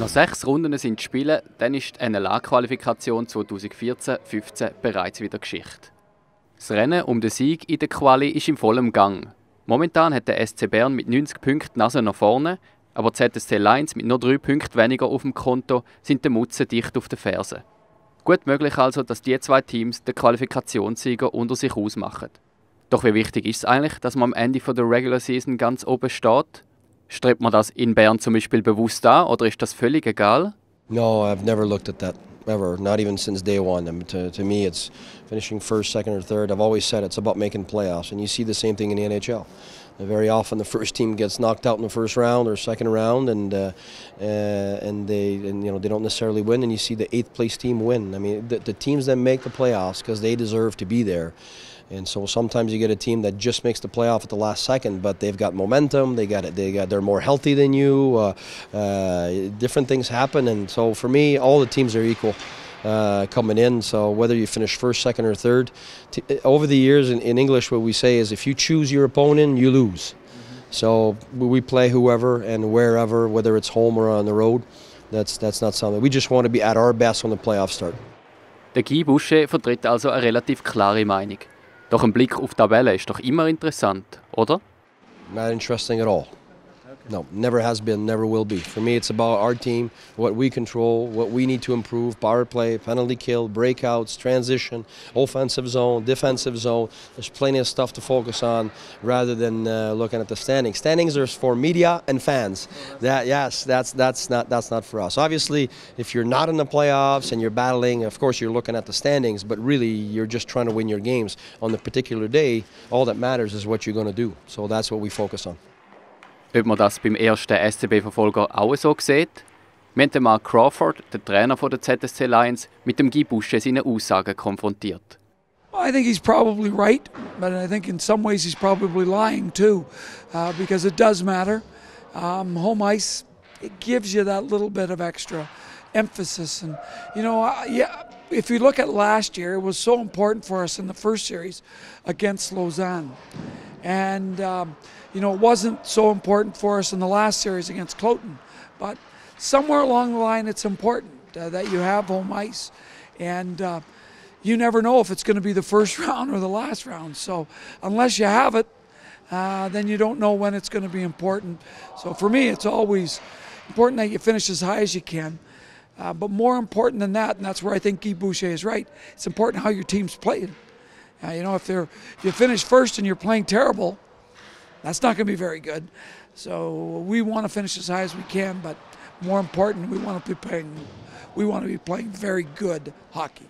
Noch 6 Runden sind zu spielen, dann ist die NLA-Qualifikation 2014-15 bereits wieder Geschichte. Das Rennen um den Sieg in der Quali ist im vollen Gang. Momentan hat der SC Bern mit 90 Punkten Nase nach vorne, aber die ZSC Lions mit nur 3 Punkten weniger auf dem Konto sind den Mutzen dicht auf den Fersen. Gut möglich also, dass die 2 Teams den Qualifikationssieger unter sich ausmachen. Doch wie wichtig ist es eigentlich, dass man am Ende der Regular Season ganz oben steht? Strebt man das in Bern zum Beispiel bewusst an oder ist das völlig egal? No, I've never looked at that, ever, not even since day one. I mean, to me, it's finishing first, second, or third. I've always said it's about making playoffs, and you see the same thing in the NHL. Very often, the first team gets knocked out in the first round or second round, and they don't necessarily win. And you see the 8th place team win. I mean, the teams that make the playoffs because they deserve to be there. And so sometimes you get a team that just makes the playoff at the last second, but they've got momentum. They're more healthy than you. Different things happen, and so for me, all the teams are equal coming in. So whether you finish first, second, or third, over the years in English, what we say is if you choose your opponent, you lose. So we play whoever and wherever, whether it's home or on the road. That's not something. We just want to be at our best when the playoffs start. Der Guy Boucher vertritt also eine relativ klare Meinung. Doch ein Blick auf die Tabelle ist doch immer interessant, oder? Not interesting at all. No, never has been, never will be. For me, it's about our team, what we control, what we need to improve, power play, penalty kill, breakouts, transition, offensive zone, defensive zone. There's plenty of stuff to focus on rather than looking at the standings. Standings are for media and fans. That's not for us. Obviously, if you're not in the playoffs and you're battling, of course you're looking at the standings, but really you're just trying to win your games. On the particular day, all that matters is what you're going to do. So that's what we focus on. Ob man das beim ersten SCB-Verfolger auch so sieht? Wir haben Marc Crawford, den Trainer der ZSC Lions, mit dem Guy Boucher seinen Aussagen konfrontiert. I think he's probably right, but I think in some ways he's probably lying too, because it does matter. Home ice, it gives you that little bit of extra emphasis, and if you look at last year, it was so important for us in the first series against Lausanne, and it wasn't so important for us in the last series against Cloton, but somewhere along the line it's important that you have home ice, and you never know if it's going to be the first round or the last round. So unless you have it, then you don't know when it's going to be important. So for me, it's always important that you finish as high as you can. But more important than that, and that's where I think Guy Boucher is right, it's important how your team's playing. If you finish first and you're playing terrible, that's not going to be very good. So we want to finish as high as we can, but more important, we want to be playing very good hockey.